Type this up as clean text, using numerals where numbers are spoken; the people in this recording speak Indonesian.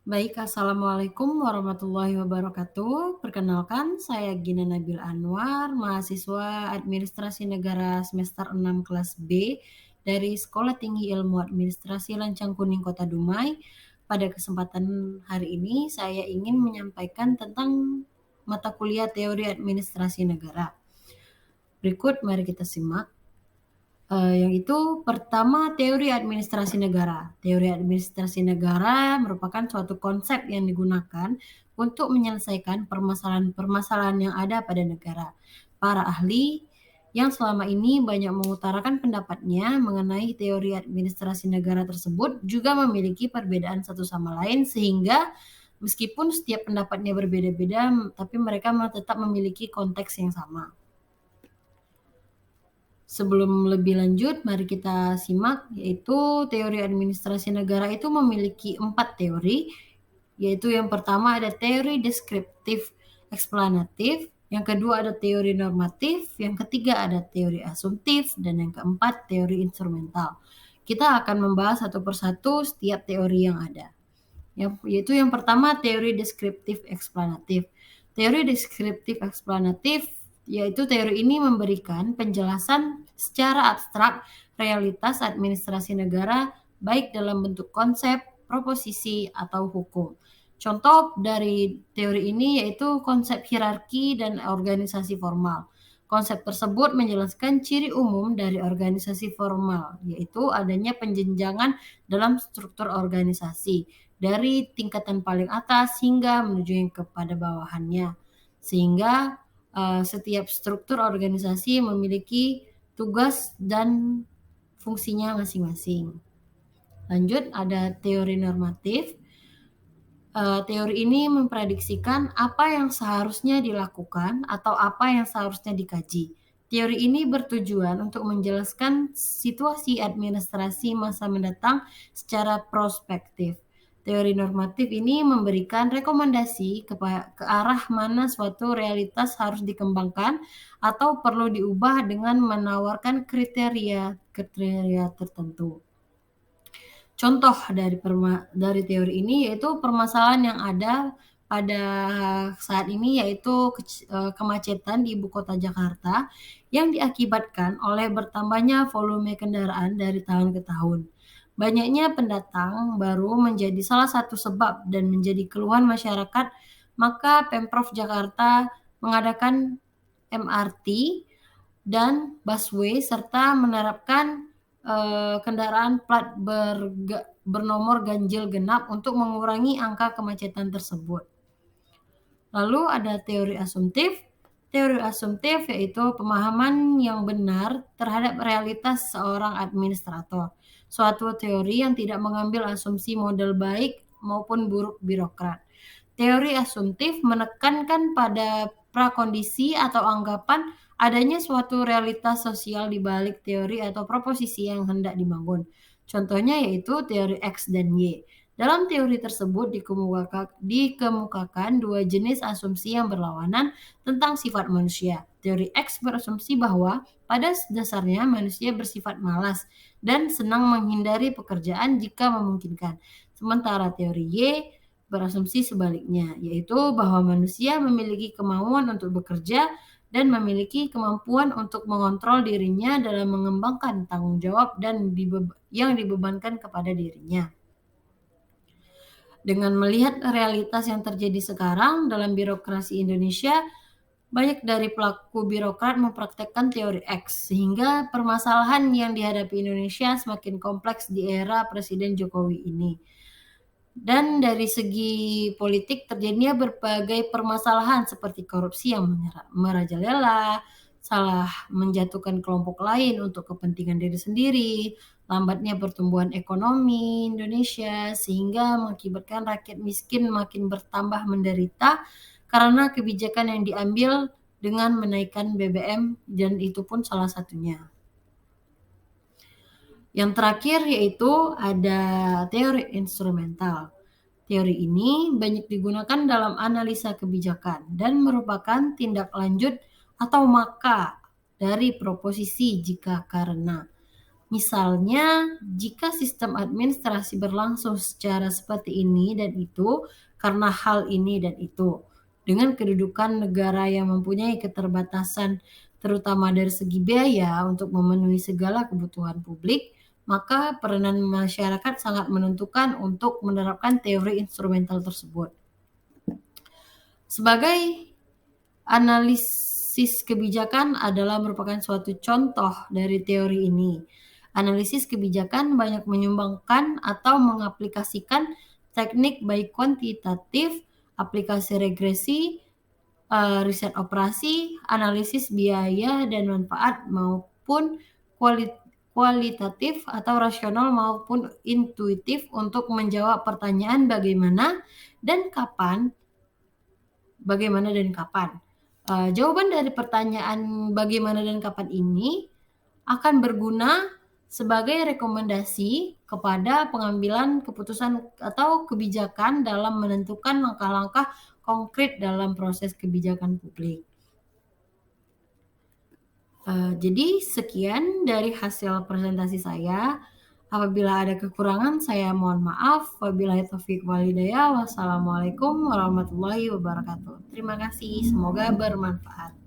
Baik, Assalamualaikum warahmatullahi wabarakatuh. Perkenalkan, saya Gina Nabil Anwar, mahasiswa Administrasi Negara semester 6 kelas B dari Sekolah Tinggi Ilmu Administrasi Lancang Kuning Kota Dumai. Pada kesempatan hari ini, saya ingin menyampaikan tentang mata kuliah Teori Administrasi Negara. Berikut, mari kita simak. Yang itu pertama teori administrasi negara. Teori administrasi negara merupakan suatu konsep yang digunakan untuk menyelesaikan permasalahan-permasalahan yang ada pada negara. Para ahli yang selama ini banyak mengutarakan pendapatnya mengenai teori administrasi negara tersebut juga memiliki perbedaan satu sama lain sehingga meskipun setiap pendapatnya berbeda-beda, tapi mereka tetap memiliki konteks yang sama. Sebelum lebih lanjut, mari kita simak, yaitu teori administrasi negara itu memiliki 4 teori, yaitu yang pertama ada teori deskriptif eksplanatif, yang kedua ada teori normatif, yang ketiga ada teori asumtif, dan yang keempat teori instrumental. Kita akan membahas satu persatu setiap teori yang ada. Yaitu yang pertama teori deskriptif eksplanatif. Teori deskriptif eksplanatif yaitu teori ini memberikan penjelasan secara abstrak realitas administrasi negara baik dalam bentuk konsep, proposisi, atau hukum. Contoh dari teori ini yaitu konsep hierarki dan organisasi formal. Konsep tersebut menjelaskan ciri umum dari organisasi formal, yaitu adanya penjenjangan dalam struktur organisasi dari tingkatan paling atas hingga menuju yang kepada bawahannya. Sehingga setiap struktur organisasi memiliki tugas dan fungsinya masing-masing. Lanjut, ada teori normatif. Teori ini memprediksikan apa yang seharusnya dilakukan atau apa yang seharusnya dikaji. Teori ini bertujuan untuk menjelaskan situasi administrasi masa mendatang secara prospektif. Teori normatif ini memberikan rekomendasi ke arah mana suatu realitas harus dikembangkan atau perlu diubah dengan menawarkan kriteria tertentu. Contoh dari teori ini yaitu permasalahan yang ada pada saat ini yaitu kemacetan di ibu kota Jakarta yang diakibatkan oleh bertambahnya volume kendaraan dari tahun ke tahun. Banyaknya pendatang baru menjadi salah satu sebab dan menjadi keluhan masyarakat, maka Pemprov Jakarta mengadakan MRT dan busway serta menerapkan kendaraan plat bernomor ganjil genap untuk mengurangi angka kemacetan tersebut. Lalu ada teori asumtif. Teori asumtif yaitu pemahaman yang benar terhadap realitas seorang administrator. Suatu teori yang tidak mengambil asumsi model baik maupun buruk birokrat. Teori asumtif menekankan pada prakondisi atau anggapan adanya suatu realitas sosial di balik teori atau proposisi yang hendak dibangun. Contohnya yaitu teori X dan Y. Dalam teori tersebut dikemukakan dua jenis asumsi yang berlawanan tentang sifat manusia. Teori X berasumsi bahwa pada dasarnya manusia bersifat malas dan senang menghindari pekerjaan jika memungkinkan. Sementara teori Y berasumsi sebaliknya, yaitu bahwa manusia memiliki kemauan untuk bekerja dan memiliki kemampuan untuk mengontrol dirinya dalam mengembangkan tanggung jawab yang dibebankan kepada dirinya. Dengan melihat realitas yang terjadi sekarang dalam birokrasi Indonesia, banyak dari pelaku birokrat mempraktekkan teori X, sehingga permasalahan yang dihadapi Indonesia semakin kompleks di era Presiden Jokowi ini. Dan dari segi politik terjadinya berbagai permasalahan seperti korupsi yang merajalela, salah menjatuhkan kelompok lain untuk kepentingan diri sendiri, lambatnya pertumbuhan ekonomi Indonesia sehingga mengakibatkan rakyat miskin makin bertambah menderita karena kebijakan yang diambil dengan menaikkan BBM dan itu pun salah satunya. Yang terakhir yaitu ada teori instrumental. Teori ini banyak digunakan dalam analisa kebijakan dan merupakan tindak lanjut atau maka dari proposisi jika karena. Misalnya, jika sistem administrasi berlangsung secara seperti ini dan itu, karena hal ini dan itu, dengan kedudukan negara yang mempunyai keterbatasan terutama dari segi biaya untuk memenuhi segala kebutuhan publik, maka peranan masyarakat sangat menentukan untuk menerapkan teori instrumental tersebut. Sebagai analisis kebijakan adalah merupakan suatu contoh dari teori ini. Analisis kebijakan banyak menyumbangkan atau mengaplikasikan teknik baik kuantitatif, aplikasi regresi, riset operasi, analisis biaya dan manfaat maupun kualitatif atau rasional maupun intuitif untuk menjawab pertanyaan bagaimana dan kapan. Jawaban dari pertanyaan bagaimana dan kapan ini akan berguna sebagai rekomendasi kepada pengambilan keputusan atau kebijakan dalam menentukan langkah-langkah konkret dalam proses kebijakan publik. Jadi sekian dari hasil presentasi saya. Apabila ada kekurangan, saya mohon maaf. Wabillahi taufiq wal hidayah. Wassalamualaikum warahmatullahi wabarakatuh. Terima kasih. Semoga bermanfaat.